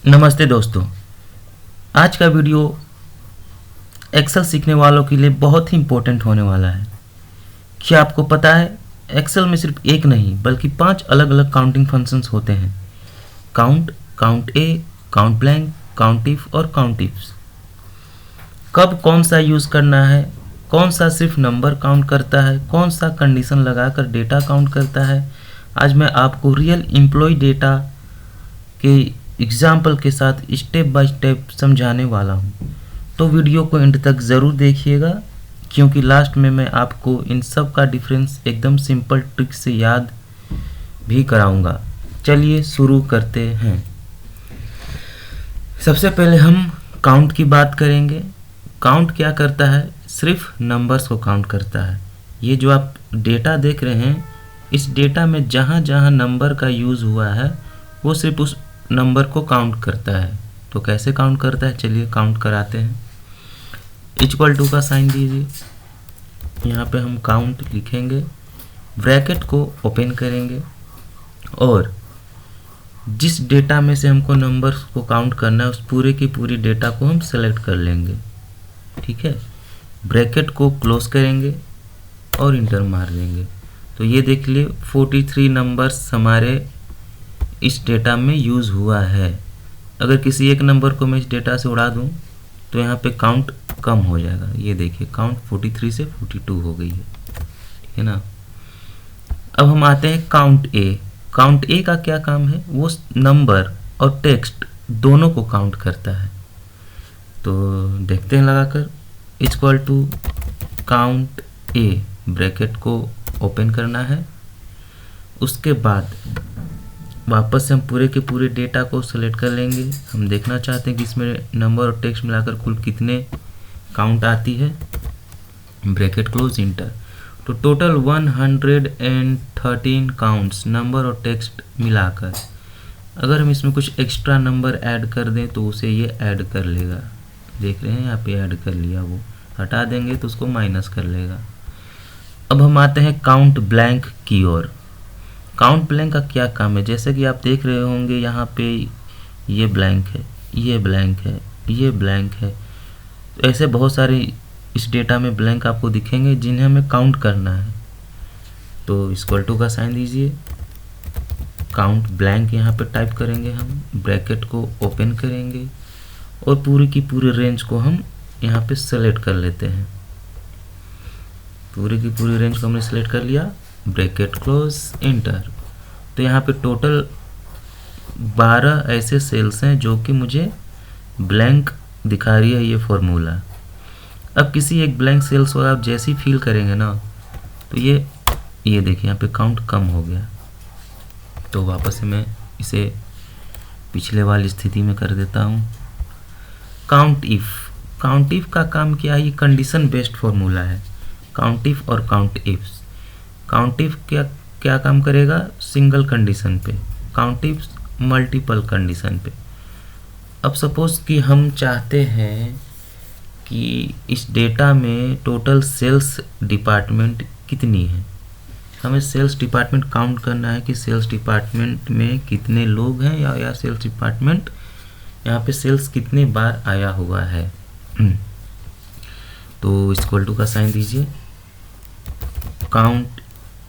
नमस्ते दोस्तों। आज का वीडियो एक्सेल सीखने वालों के लिए बहुत ही इम्पोर्टेंट होने वाला है। क्या आपको पता है एक्सेल में सिर्फ एक नहीं बल्कि 5 अलग अलग काउंटिंग फंक्शंस होते हैं। Count, count A, count blank, count if और काउंट इफ्स। कब कौन सा यूज़ करना है, कौन सा सिर्फ नंबर काउंट करता है, कौन सा कंडीशन लगाकर डेटा काउंट करता है, आज मैं आपको रियल एम्प्लॉय डेटा के एग्जाम्पल के साथ स्टेप बाय स्टेप समझाने वाला हूँ। तो वीडियो को एंड तक ज़रूर देखिएगा, क्योंकि लास्ट में मैं आपको इन सब का डिफरेंस एकदम सिंपल ट्रिक से याद भी कराऊंगा। चलिए शुरू करते हैं। सबसे पहले हम काउंट की बात करेंगे। काउंट क्या करता है? सिर्फ नंबर्स को काउंट करता है। ये जो आप डेटा देख रहे हैं, इस डेटा में जहाँ जहाँ नंबर का यूज़ हुआ है वो सिर्फ उस नंबर को काउंट करता है। तो कैसे काउंट करता है, चलिए काउंट कराते हैं। इक्वल टू का साइन दीजिए। यहाँ पे हम काउंट लिखेंगे, ब्रैकेट को ओपन करेंगे और जिस डेटा में से हमको नंबर्स को काउंट करना है उस पूरे की पूरी डेटा को हम सेलेक्ट कर लेंगे। ठीक है, ब्रैकेट को क्लोज करेंगे और इंटर मार देंगे। तो ये देख लिए 43 नंबर्स हमारे इस डेटा में यूज़ हुआ है। अगर किसी एक नंबर को मैं इस डेटा से उड़ा दूं तो यहाँ पे काउंट कम हो जाएगा। ये देखिए काउंट 43 से 42 हो गई है। ठीक है ना। अब हम आते हैं काउंट ए। काउंट ए का क्या काम है? वो नंबर और टेक्स्ट दोनों को काउंट करता है। तो देखते हैं लगाकर। Equal to count a, bracket को ओपन करना है। उसके बाद वापस से हम पूरे के पूरे डेटा को सेलेक्ट कर लेंगे। हम देखना चाहते हैं कि इसमें नंबर और टेक्स्ट मिलाकर कुल कितने काउंट आती है। Bracket close, inter. तो टोटल 113 काउंट्स नंबर और टेक्स्ट मिलाकर। अगर हम इसमें कुछ एक्स्ट्रा नंबर ऐड कर दें तो उसे ये ऐड कर लेगा। देख रहे हैं यहाँ पे ऐड कर लिया। वो हटा देंगे तो उसको माइनस कर लेगा। अब हम आते हैं काउंट ब्लैंक की ओर। काउंट ब्लैंक का क्या काम है? जैसे कि आप देख रहे होंगे यहाँ पे ये ब्लैंक है, ये ब्लैंक है, ये ब्लैंक है। तो ऐसे बहुत सारे इस डेटा में ब्लैंक आपको दिखेंगे जिन्हें हमें काउंट करना है। तो इक्वल टू का साइन दीजिए, काउंट ब्लैंक यहाँ पे टाइप करेंगे हम, ब्रैकेट को ओपन करेंगे और पूरी की पूरी रेंज को हम यहाँ पे सेलेक्ट कर लेते हैं। पूरी की पूरी रेंज को हमने सेलेक्ट कर लिया, ब्रैकेट क्लोज, इंटर। तो यहाँ पे टोटल 12 ऐसे सेल्स हैं जो कि मुझे ब्लैंक दिखा रही है ये फॉर्मूला। अब किसी एक ब्लैंक सेल्स को आप जैसे ही फिल करेंगे ना तो ये देखिए यहाँ पे काउंट कम हो गया। तो वापस से मैं इसे पिछले वाली स्थिति में कर देता हूँ। Count if. काउंट इफ का काम क्या है? ये कंडीशन बेस्ड फॉर्मूला है। काउंट इफ और काउंट इफ्स। काउंट इफ क्या काम करेगा? सिंगल कंडीशन पे। काउंट इफ मल्टीपल कंडीशन पे। अब सपोज कि हम चाहते हैं कि इस डेटा में टोटल सेल्स डिपार्टमेंट कितनी है। हमें सेल्स डिपार्टमेंट काउंट करना है कि सेल्स डिपार्टमेंट में कितने लोग हैं या सेल्स डिपार्टमेंट यहाँ पे सेल्स कितने बार आया हुआ है। तो इक्वल टू का साइन दीजिए, काउंट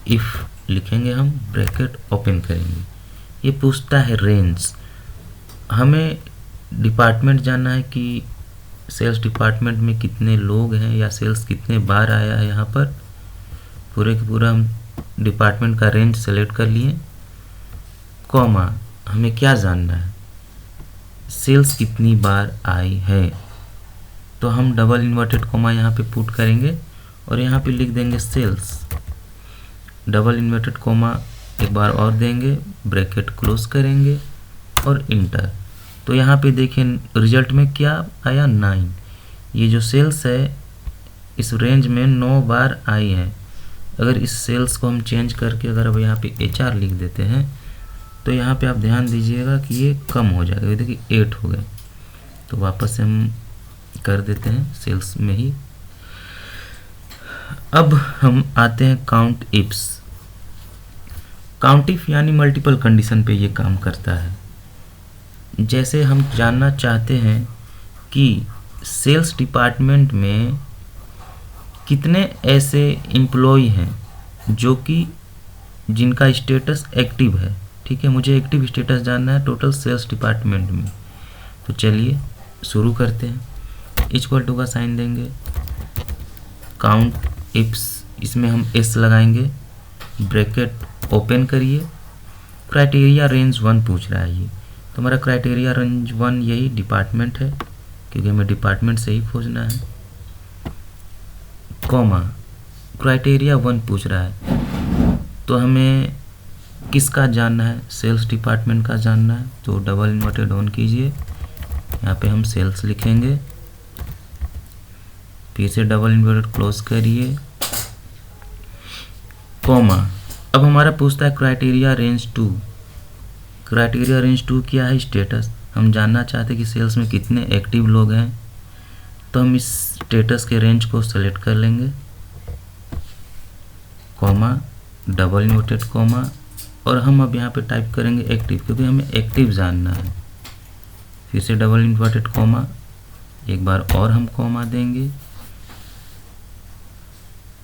इफ लिखेंगे हम, ब्रैकेट ओपन करेंगे। ये पूछता है रेंज। हमें डिपार्टमेंट जानना है कि सेल्स डिपार्टमेंट में कितने लोग हैं या सेल्स कितने बार आया है। यहाँ पर पूरे के पूरा हम डिपार्टमेंट का रेंज सेलेक्ट कर लिए। कॉमा, हमें क्या जानना है? सेल्स कितनी बार आई है। तो हम डबल इन्वर्टेड कॉमा यहाँ पे पुट करेंगे और यहाँ पे लिख देंगे सेल्स। डबल इन्वर्टेड कॉमा एक बार और देंगे, ब्रैकेट क्लोज करेंगे और इंटर। तो यहाँ पे देखें रिजल्ट में क्या आया? 9। ये जो सेल्स है इस रेंज में 9 बार आई है। अगर इस सेल्स को हम चेंज करके अगर अब यहाँ पे HR लिख देते हैं तो यहाँ पे आप ध्यान दीजिएगा कि ये कम हो जाएगा। ये देखिए 8 हो गए। तो वापस से हम कर देते हैं सेल्स में ही। अब हम आते हैं काउंट इफ्स। काउंट इफ यानी मल्टीपल कंडीशन पे ये काम करता है। जैसे हम जानना चाहते हैं कि सेल्स डिपार्टमेंट में कितने ऐसे एम्प्लॉय हैं जो कि जिनका स्टेटस एक्टिव है। ठीक है, मुझे एक्टिव स्टेटस जानना है टोटल सेल्स डिपार्टमेंट में। तो चलिए शुरू करते हैं। इक्वल टू का साइन देंगे, काउंट इफ्स, इसमें हम एस लगाएंगे, ब्रैकेट ओपन करिए, क्राइटेरिया रेंज 1 पूछ रहा है ये, तो हमारा क्राइटेरिया रेंज 1 यही डिपार्टमेंट है क्योंकि हमें डिपार्टमेंट से ही खोजना है, कॉमा क्राइटेरिया 1 पूछ रहा है तो हमें किसका जानना है, सेल्स डिपार्टमेंट का जानना है, तो डबल इन्वर्टेड ऑन कीजिए, यहाँ पे हम सेल्स लिखेंगे, फिर से डबल इन्वर्टेड क्लोज करिए, कॉमा। अब हमारा पूछता है क्राइटेरिया रेंज 2, क्राइटेरिया रेंज 2 क्या है, स्टेटस। हम जानना चाहते हैं कि सेल्स में कितने एक्टिव लोग हैं, तो हम इस स्टेटस के रेंज को सेलेक्ट कर लेंगे, कॉमा डबल इन्वर्टेड कॉमा, और हम अब यहाँ पे टाइप करेंगे एक्टिव क्योंकि हमें एक्टिव जानना है, फिर से डबल इन्वर्टेड कॉमा, एक बार और हम कॉमा देंगे।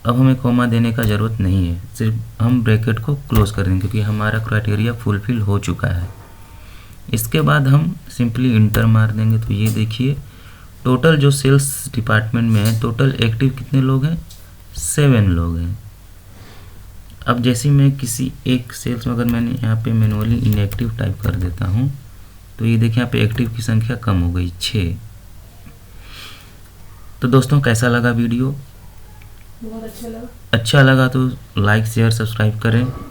अब हमें कॉमा देने का ज़रूरत नहीं है, सिर्फ हम ब्रैकेट को क्लोज कर देंगे क्योंकि हमारा क्राइटेरिया फुलफिल हो चुका है। इसके बाद हम सिंपली इंटर मार देंगे, तो ये देखिए टोटल जो सेल्स डिपार्टमेंट में है टोटल एक्टिव कितने लोग हैं, 7 लोग हैं। अब जैसे मैं किसी एक सेल्स में अगर मैंने यहाँ पे मैनुअली इनएक्टिव टाइप कर देता हूँ तो ये देखिए यहाँ पे एक्टिव की संख्या कम हो गई, 6। तो दोस्तों कैसा लगा वीडियो? बहुत अच्छा लगा। अच्छा लगा तो लाइक शेयर सब्सक्राइब करें।